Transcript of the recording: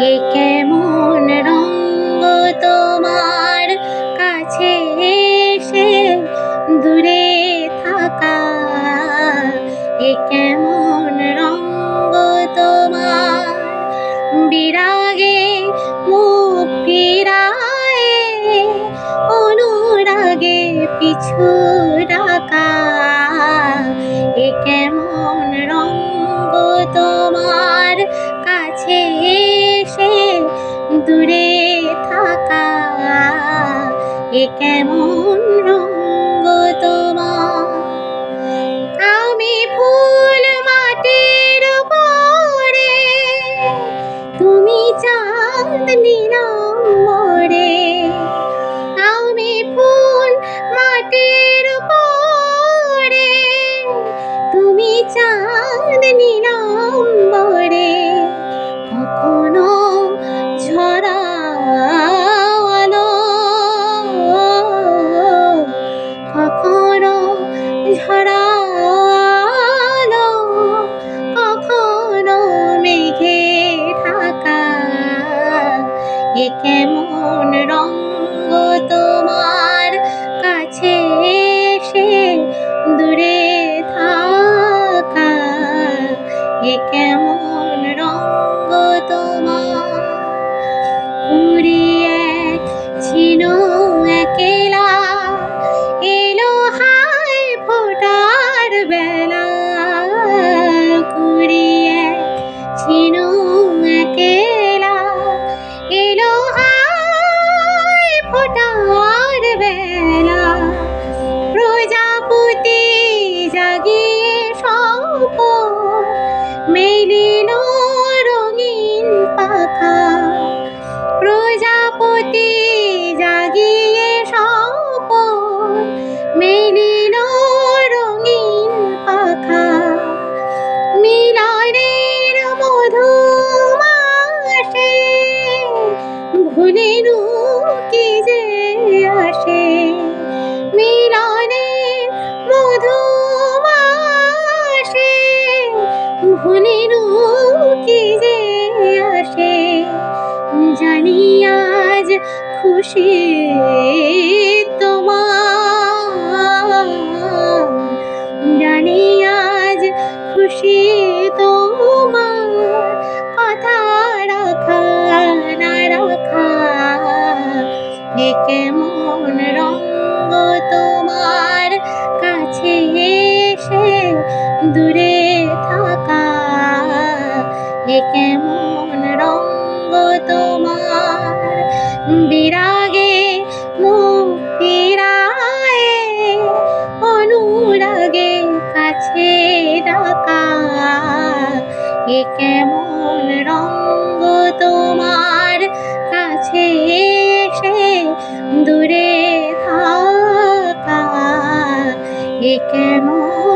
এ কেমন রঙ্গ তোমার কাছে এসে দূরে থাকা, এ কেমন রঙ্গ তোমার বিরাগে মুখ ফিরায়ে অনুরাগে পিছু ডাকা, এ কেমন রঙ্গ তোমার কাছে এসে দূরে থাকা, এ কেমন রঙ্গ তোমার। আমি ফুল মাটির উপরে, তুমি চাঁদ নীলাম্বরে। আমি ফুল মাটির উপরে, তুমি চাঁদ নীলাম্বরে। কখনো ঝরা আলো, কখনো ঝরা আলো, কখনো মেঘে ঢাকা, এ কেমন রঙ্গ তোমার কাছে এসে দূরে থাকা, এ কেমন রঙ্গ তোমার। কুড়িয়ে ছিল একলা এলো হায় ফোটার বেলা, কুড়িয়ে ছিল একলা এলো হায় ফোটার বেলা। প্রজাপতি জাগিয়ে স্বপন মেলিল রঙিন পাখা, প্রজাপতি জাগিয়ে স্বপন মেলিল রঙিন পাখা। মিলনের মধুমাসে ভুলিনু কি যে আসে, মিলনের মধুমাসে ভুলিনু কি যে আসে। জানি আজ খুশি তোমার, জানি আজ খুশি তোমার, কথা রাখা না রাখা, এ কেমন রঙ্গ তোমার কাছে এসে দূরে থাকা, এ কেমন রঙ্গ তোমার বিরাগে মুখ ফিরায়ে অনুরাগে কাছে ডাকা, এ কেমন রঙ্গ তোমার কাছে এসে দূরে থাকা, এ কেমন